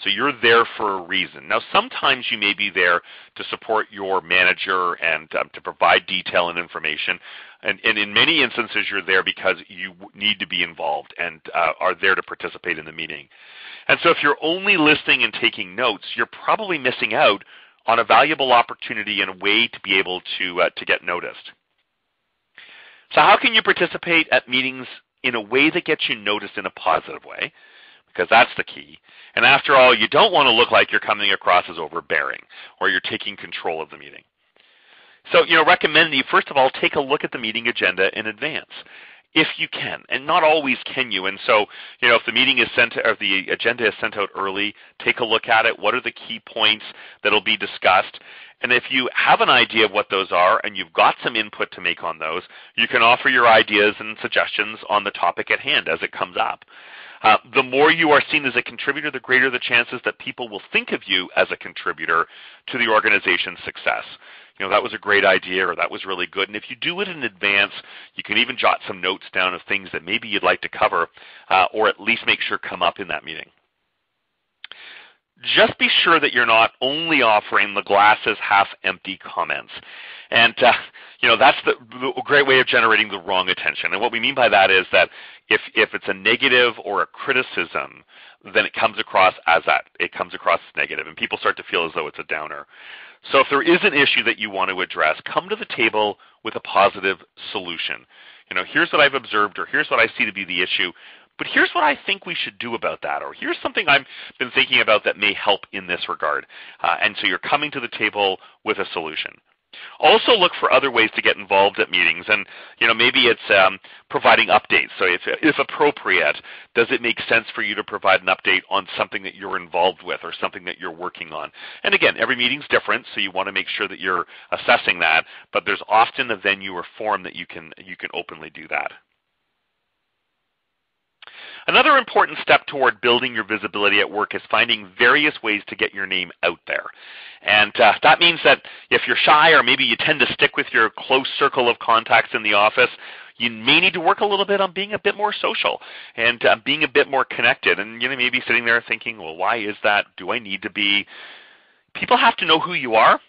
So you're there for a reason. Now, sometimes you may be there to support your manager and to provide detail and information. And in many instances, you're there because you need to be involved and are there to participate in the meeting. And so if you're only listening and taking notes, you're probably missing out on a valuable opportunity and a way to be able to get noticed. So how can you participate at meetings in a way that gets you noticed in a positive way? Because that's the key. And after all, you don't want to look like you're coming across as overbearing or you're taking control of the meeting. So, recommend that you, first of all, take a look at the meeting agenda in advance, if you can. And not always can you. And so, if the meeting is or the agenda is sent out early, take a look at it. What are the key points that will be discussed? And if you have an idea of what those are and you've got some input to make on those, you can offer your ideas and suggestions on the topic at hand as it comes up. The more you are seen as a contributor, the greater the chances that people will think of you as a contributor to the organization's success. That was a great idea, or that was really good. And if you do it in advance, you can even jot some notes down of things that maybe you'd like to cover, or at least make sure come up in that meeting. Just be sure that you're not only offering the glass is half empty comments. And, that's the great way of generating the wrong attention. And what we mean by that is that if it's a negative or a criticism, then it comes across as that. It comes across as negative, and people start to feel as though it's a downer. So if there is an issue that you want to address, come to the table with a positive solution. Here's what I've observed, or here's what I see to be the issue, but here's what I think we should do about that, or here's something I've been thinking about that may help in this regard. And so you're coming to the table with a solution. Also look for other ways to get involved at meetings, and maybe it's providing updates. So if appropriate, does it make sense for you to provide an update on something that you're involved with or something that you're working on? And again, every meeting's different, so you want to make sure that you're assessing that, but there's often a venue or forum that you can openly do that. Another important step toward building your visibility at work is finding various ways to get your name out there. And that means that if you're shy, or maybe you tend to stick with your close circle of contacts in the office, you may need to work a little bit on being a bit more social and being a bit more connected. And maybe sitting there thinking, well, why is that? Do I need to be? People have to know who you are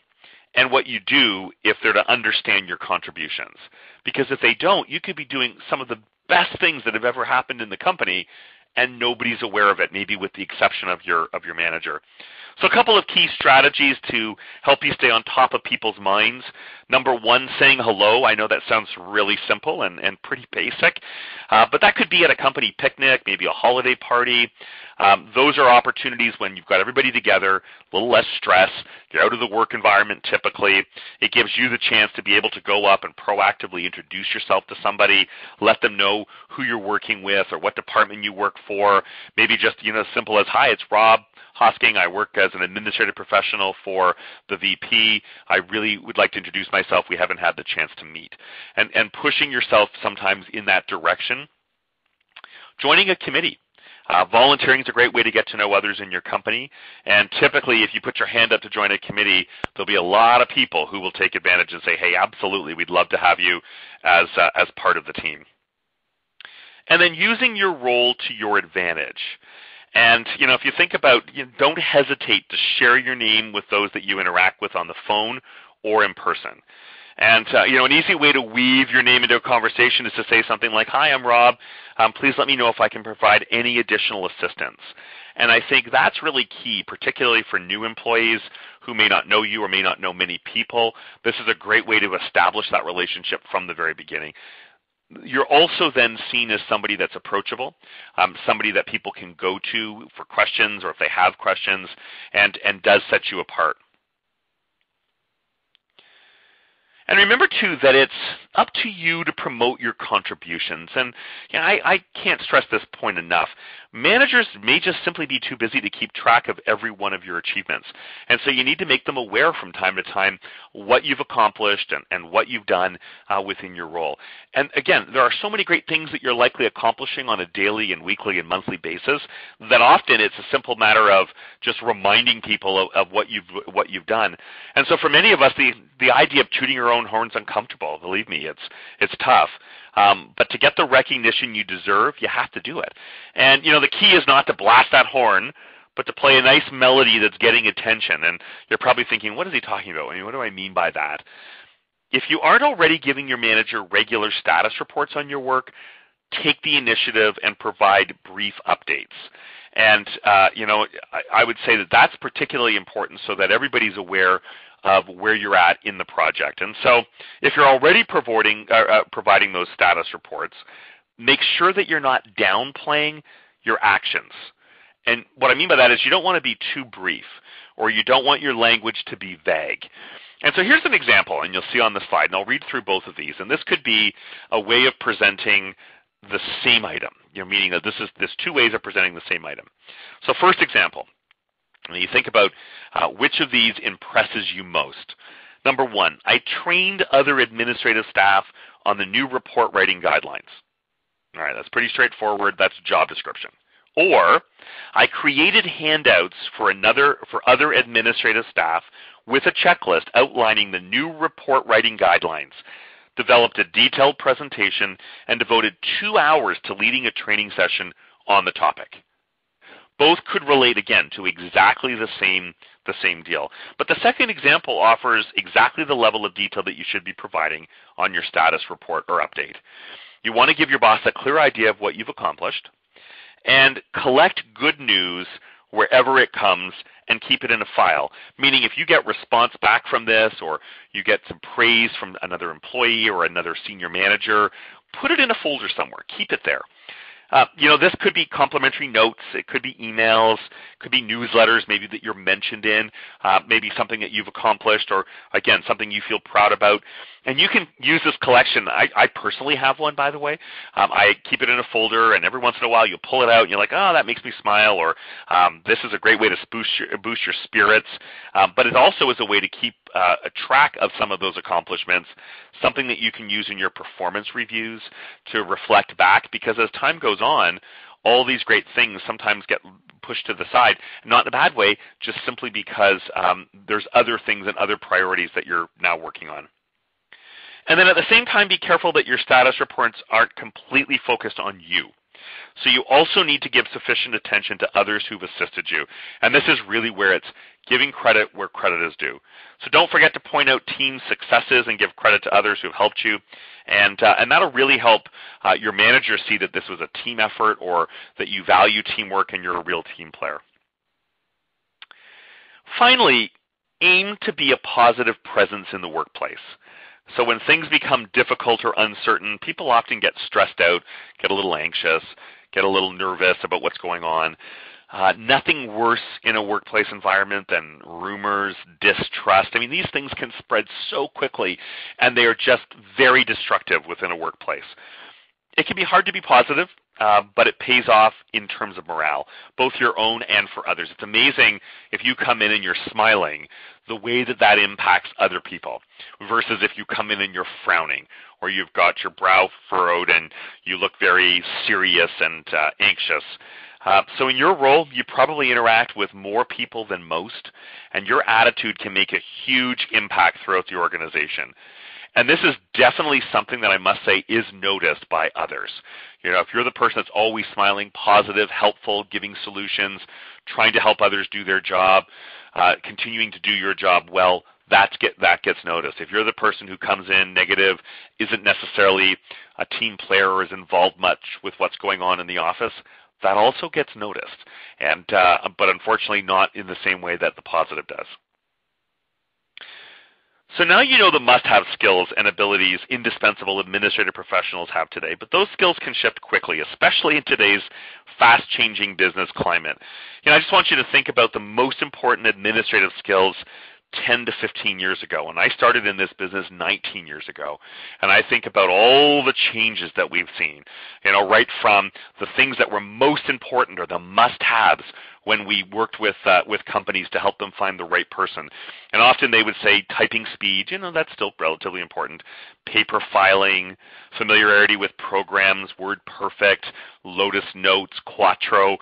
and what you do if they're to understand your contributions. Because if they don't, you could be doing some of the best things that have ever happened in the company, and nobody's aware of it, maybe with the exception of your manager. So a couple of key strategies to help you stay on top of people's minds. Number one, saying hello. I know that sounds really simple and pretty basic, but that could be at a company picnic, maybe a holiday party. Those are opportunities when you've got everybody together, a little less stress. You're out of the work environment typically. It gives you the chance to be able to go up and proactively introduce yourself to somebody, let them know who you're working with or what department you work for. Maybe just as simple as, hi, it's Rob Housekeeping. I work as an administrative professional for the VP. I really would like to introduce myself. We haven't had the chance to meet. And pushing yourself sometimes in that direction. Joining a committee. Volunteering is a great way to get to know others in your company, and typically if you put your hand up to join a committee, there'll be a lot of people who will take advantage and say, hey, absolutely, we'd love to have you as part of the team. And then using your role to your advantage. And, if you think about, don't hesitate to share your name with those that you interact with on the phone or in person. And, an easy way to weave your name into a conversation is to say something like, "Hi, I'm Rob. Please let me know if I can provide any additional assistance." And I think that's really key, particularly for new employees who may not know you or may not know many people. This is a great way to establish that relationship from the very beginning. You're also then seen as somebody that's approachable, somebody that people can go to for questions or if they have questions, and does set you apart. And remember, too, that it's up to you to promote your contributions. And I can't stress this point enough. Managers may just simply be too busy to keep track of every one of your achievements. And so you need to make them aware from time to time what you've accomplished and what you've done within your role. And again, there are so many great things that you're likely accomplishing on a daily and weekly and monthly basis that often it's a simple matter of just reminding people of what you've done. And so for many of us, the idea of tooting your own horn's uncomfortable. Believe me, it's tough. But to get the recognition you deserve, you have to do it. And, the key is not to blast that horn, but to play a nice melody that's getting attention. And you're probably thinking, what is he talking about? What do I mean by that? If you aren't already giving your manager regular status reports on your work, take the initiative and provide brief updates. And, I would say that that's particularly important so that everybody's aware of where you're at in the project. And so if you're already providing those status reports, make sure that you're not downplaying your actions. And what I mean by that is you don't want to be too brief, or you don't want your language to be vague. And so here's an example, and you'll see on the slide, and I'll read through both of these. And this could be a way of presenting the same item, meaning that there's two ways of presenting the same item. So first example, and you think about which of these impresses you most. Number one, I trained other administrative staff on the new report writing guidelines. All right, that's pretty straightforward. That's a job description. Or I created handouts for other administrative staff with a checklist outlining the new report writing guidelines, developed a detailed presentation, and devoted 2 hours to leading a training session on the topic. Both could relate, again, to exactly the same deal. But the second example offers exactly the level of detail that you should be providing on your status report or update. You want to give your boss a clear idea of what you've accomplished and collect good news wherever it comes and keep it in a file. Meaning if you get response back from this or you get some praise from another employee or another senior manager, put it in a folder somewhere. Keep it there. This could be complimentary notes. It could be emails. It could be newsletters maybe that you're mentioned in, maybe something that you've accomplished or, again, something you feel proud about. And you can use this collection. I personally have one, by the way. I keep it in a folder, and every once in a while you pull it out, and you're like, oh, that makes me smile, or this is a great way to boost your spirits. But it also is a way to keep a track of some of those accomplishments, something that you can use in your performance reviews to reflect back, because as time goes on, all these great things sometimes get pushed to the side, not in a bad way, just simply because there's other things and other priorities that you're now working on. And then at the same time, be careful that your status reports aren't completely focused on you. So you also need to give sufficient attention to others who've assisted you. And this is really where it's giving credit where credit is due. So don't forget to point out team successes and give credit to others who've helped you. And that'll really help your manager see that this was a team effort or that you value teamwork and you're a real team player. Finally, aim to be a positive presence in the workplace. So when things become difficult or uncertain, people often get stressed out, get a little anxious, get a little nervous about what's going on. Nothing worse in a workplace environment than rumors, distrust. I mean, these things can spread so quickly, and they are just very destructive within a workplace. It can be hard to be positive, but it pays off in terms of morale, both your own and for others. It's amazing if you come in and you're smiling, the way that impacts other people, versus if you come in and you're frowning, or you've got your brow furrowed and you look very serious and anxious. So in your role, you probably interact with more people than most, and your attitude can make a huge impact throughout the organization. And this is definitely something that I must say is noticed by others. You know, if you're the person that's always smiling, positive, helpful, giving solutions, trying to help others do their job, continuing to do your job well, that gets noticed. If you're the person who comes in negative, isn't necessarily a team player or is involved much with what's going on in the office, that also gets noticed. And but unfortunately not in the same way that the positive does. So now you know the must-have skills and abilities indispensable administrative professionals have today, but those skills can shift quickly, especially in today's fast-changing business climate. You know, I just want you to think about the most important administrative skills 10 to 15 years ago, and I started in this business 19 years ago, and I think about all the changes that we've seen, you know, right from the things that were most important or the must-haves when we worked with companies to help them find the right person. And often they would say typing speed, you know, that's still relatively important. Paper filing, familiarity with programs, WordPerfect, Lotus Notes, Quattro.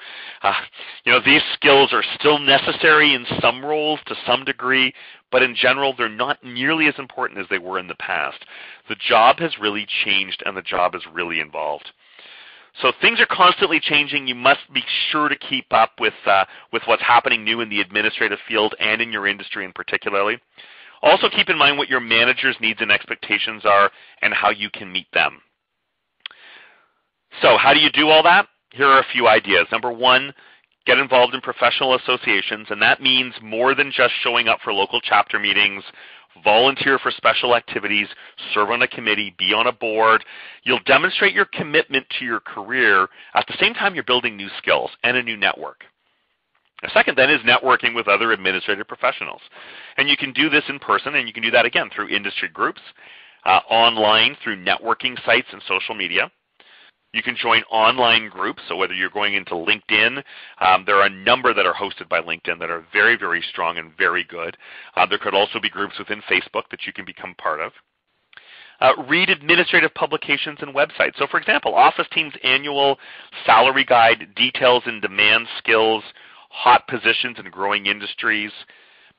You know, these skills are still necessary in some roles to some degree, but in general, they're not nearly as important as they were in the past. The job has really changed, and the job has really evolved. So things are constantly changing. You must be sure to keep up with what's happening new in the administrative field and in your industry in particularly. Also keep in mind what your manager's needs and expectations are and how you can meet them. So how do you do all that? Here are a few ideas. Number one, get involved in professional associations, and that means more than just showing up for local chapter meetings. Volunteer for special activities, serve on a committee, be on a board. You'll demonstrate your commitment to your career at the same time you're building new skills and a new network. The second then is networking with other administrative professionals. And you can do this in person, and you can do that again through industry groups, online through networking sites and social media. You can join online groups, so whether you're going into LinkedIn, there are a number that are hosted by LinkedIn that are very, very strong and very good. There could also be groups within Facebook that you can become part of. Read administrative publications and websites. So for example, Office Team's annual salary guide details and demand skills, hot positions in growing industries.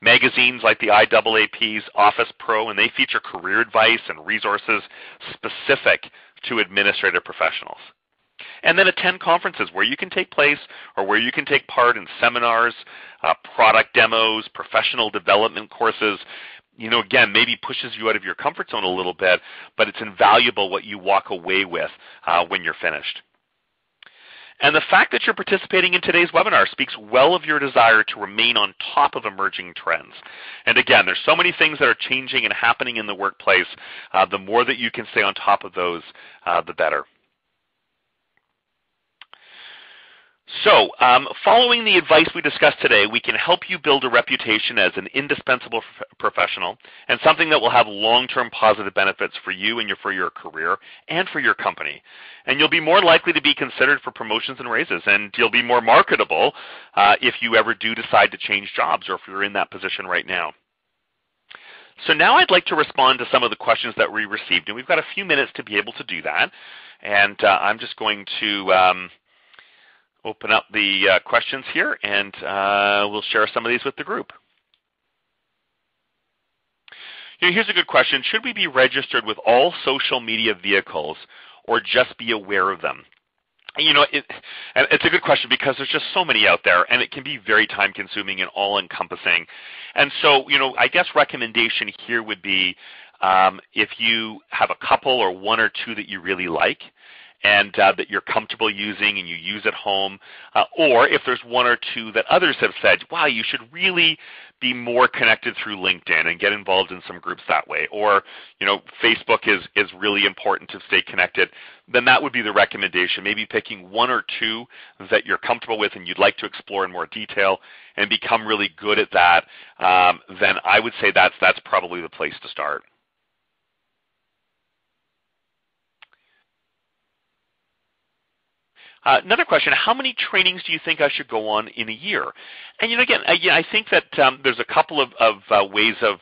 Magazines like the IAAP's Office Pro, and they feature career advice and resources specific to administrative professionals. And then attend conferences where you can take place or where you can take part in seminars, product demos, professional development courses. You know, again, maybe pushes you out of your comfort zone a little bit, but it's invaluable what you walk away with when you're finished. And the fact that you're participating in today's webinar speaks well of your desire to remain on top of emerging trends. And again, there's so many things that are changing and happening in the workplace. The more that you can stay on top of those, the better. So, following the advice we discussed today, we can help you build a reputation as an indispensable professional and something that will have long-term positive benefits for you and for your career and for your company. And you'll be more likely to be considered for promotions and raises, and you'll be more marketable if you ever do decide to change jobs or if you're in that position right now. So now I'd like to respond to some of the questions that we received, and we've got a few minutes to be able to do that. And I'm just going to open up the questions here, and we'll share some of these with the group. Here's a good question. Should we be registered with all social media vehicles or just be aware of them? You know, it's a good question because there's just so many out there, and it can be very time-consuming and all-encompassing. And so, you know, I guess recommendation here would be if you have a couple or one or two that you really like, and that you're comfortable using and you use at home, or if there's one or two that others have said, wow, you should really be more connected through LinkedIn and get involved in some groups that way, or, you know, Facebook is really important to stay connected, then that would be the recommendation, maybe picking one or two that you're comfortable with and you'd like to explore in more detail and become really good at that, then I would say that's probably the place to start. Another question, how many trainings do you think I should go on in a year? And, you know, again, I think that there's a couple of ways of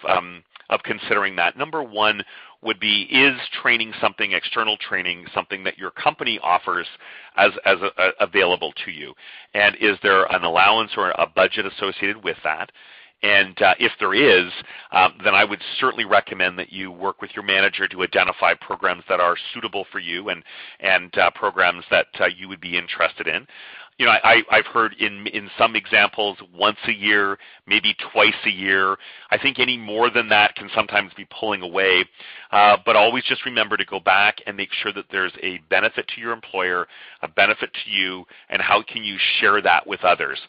considering that. Number one, would be, is training something, external training, something that your company offers as available to you? And is there an allowance or a budget associated with that? And if there is, then I would certainly recommend that you work with your manager to identify programs that are suitable for you and programs that you would be interested in. You know, I've heard in some examples once a year, maybe twice a year. I think any more than that can sometimes be pulling away. But always just remember to go back and make sure that there's a benefit to your employer, a benefit to you, and how can you share that with others.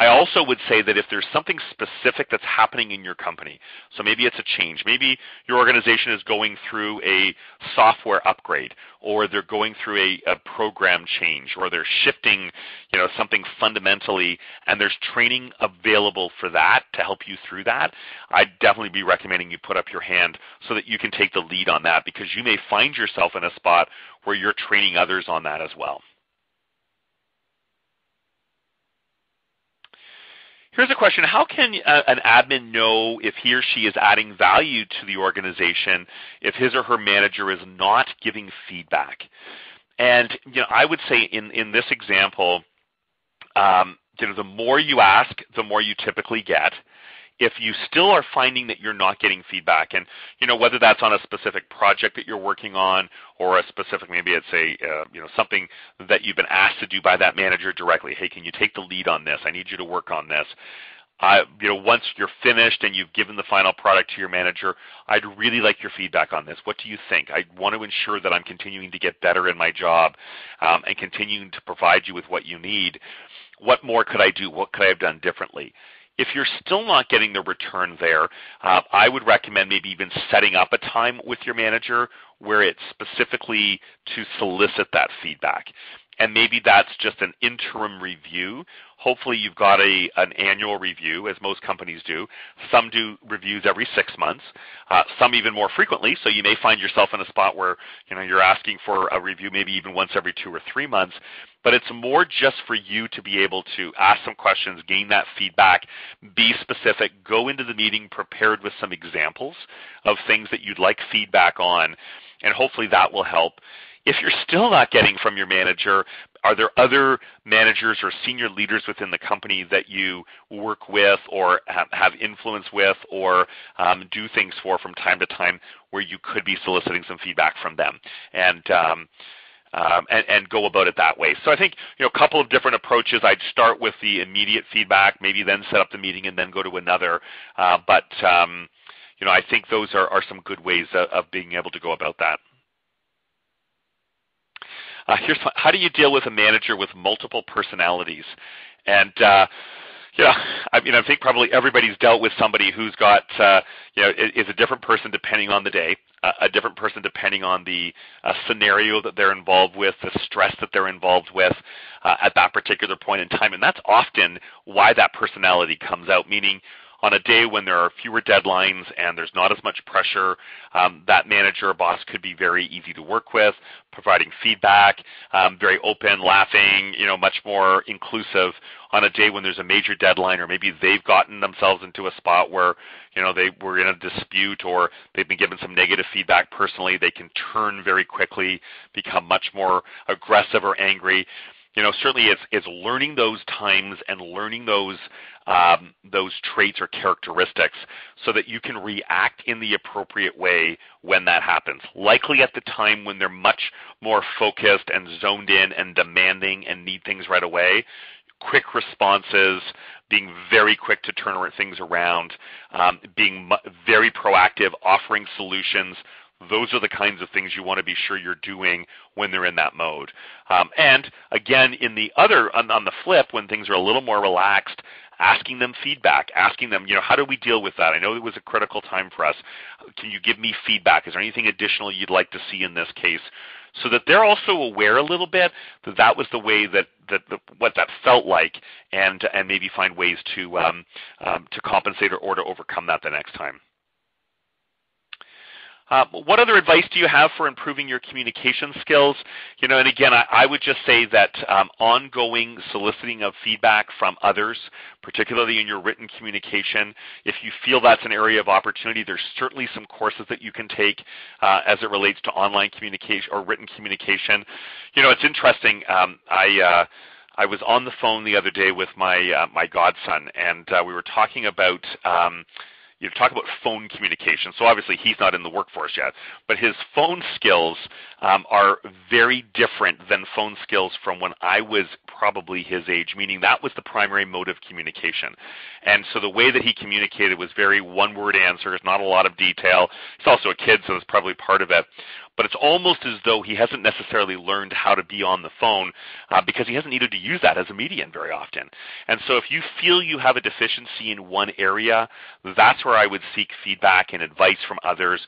I also would say that if there's something specific that's happening in your company, so maybe it's a change, maybe your organization is going through a software upgrade, or they're going through a program change, or they're shifting, you know, something fundamentally, and there's training available for that to help you through that, I'd definitely be recommending you put up your hand so that you can take the lead on that, because you may find yourself in a spot where you're training others on that as well. Here's a question. How can an admin know if he or she is adding value to the organization if his or her manager is not giving feedback? And you know, I would say in this example, you know, the more you ask, the more you typically get. If you still are finding that you're not getting feedback, and you know, whether that's on a specific project that you're working on, or a specific, maybe it's a you know, something that you've been asked to do by that manager directly. Hey, can you take the lead on this? I need you to work on this. You know, once you're finished and you've given the final product to your manager, I'd really like your feedback on this. What do you think? I want to ensure that I'm continuing to get better in my job and continuing to provide you with what you need. What more could I do? What could I have done differently? If you're still not getting the return there, I would recommend maybe even setting up a time with your manager where it's specifically to solicit that feedback. And maybe that's just an interim review. Hopefully you've got an annual review, as most companies do. Some do reviews every 6 months, some even more frequently. So you may find yourself in a spot where, you know, you're asking for a review maybe even once every 2 or 3 months. But it's more just for you to be able to ask some questions, gain that feedback, be specific, go into the meeting prepared with some examples of things that you'd like feedback on, and hopefully that will help. If you're still not getting from your manager, are there other managers or senior leaders within the company that you work with or have influence with or do things for from time to time where you could be soliciting some feedback from them? And go about it that way. So I think, you know, a couple of different approaches. I'd start with the immediate feedback, maybe then set up the meeting and then go to another. But you know, I think those are some good ways of being able to go about that. Here's how do you deal with a manager with multiple personalities? And you know, I mean, I think probably everybody's dealt with somebody who's got, you know, is a different person depending on the day, a different person depending on the scenario that they're involved with, the stress that they're involved with at that particular point in time. And that's often why that personality comes out, meaning on a day when there are fewer deadlines and there's not as much pressure, that manager or boss could be very easy to work with, providing feedback, very open, laughing, you know, much more inclusive. On a day when there's a major deadline, or maybe they've gotten themselves into a spot where, you know, they were in a dispute or they've been given some negative feedback personally, they can turn very quickly, become much more aggressive or angry. You know, certainly it's learning those times and learning those traits or characteristics so that you can react in the appropriate way when that happens. Likely at the time when they're much more focused and zoned in and demanding and need things right away, quick responses, being very quick to turn things around, being very proactive, offering solutions. Those are the kinds of things you want to be sure you're doing when they're in that mode. And again, on the flip, when things are a little more relaxed, asking them feedback, asking them, you know, how do we deal with that? I know it was a critical time for us. Can you give me feedback? Is there anything additional you'd like to see in this case? So that they're also aware a little bit that was the way that what that felt like, and maybe find ways to compensate or to overcome that the next time. What other advice do you have for improving your communication skills? And again, I would just say that ongoing soliciting of feedback from others, particularly in your written communication, if you feel that's an area of opportunity, there's certainly some courses that you can take as it relates to online communication or written communication. It's interesting. I was on the phone the other day with my godson, and we were talking about phone communication. So obviously he's not in the workforce yet, but his phone skills are very different than phone skills from when I was probably his age, meaning that was the primary mode of communication. And so the way that he communicated was very one-word answers, not a lot of detail. He's also a kid, so that's probably part of it. But it's almost as though he hasn't necessarily learned how to be on the phone because he hasn't needed to use that as a medium very often. And so if you feel you have a deficiency in one area, that's where I would seek feedback and advice from others.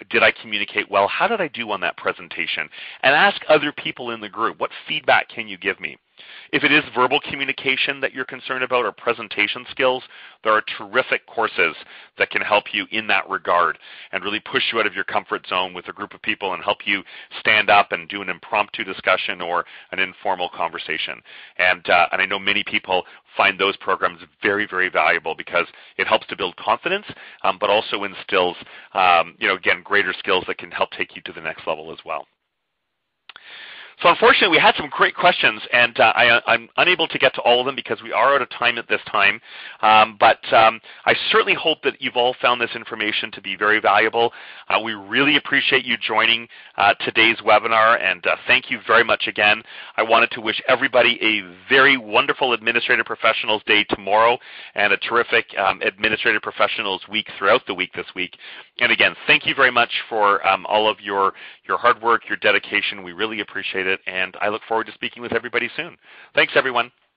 Did I communicate well? How did I do on that presentation? And ask other people in the group, what feedback can you give me? If it is verbal communication that you're concerned about or presentation skills, there are terrific courses that can help you in that regard and really push you out of your comfort zone with a group of people and help you stand up and do an impromptu discussion or an informal conversation. And I know many people find those programs very, very valuable because it helps to build confidence, but also instills, again, greater skills that can help take you to the next level as well. So unfortunately, we had some great questions, and I'm unable to get to all of them because we are out of time at this time. But I certainly hope that you've all found this information to be very valuable. We really appreciate you joining today's webinar, and thank you very much again. I wanted to wish everybody a very wonderful Administrative Professionals Day tomorrow and a terrific Administrative Professionals Week throughout the week this week. And again, thank you very much for all of your hard work, your dedication. We really appreciate it, and I look forward to speaking with everybody soon. Thanks, everyone.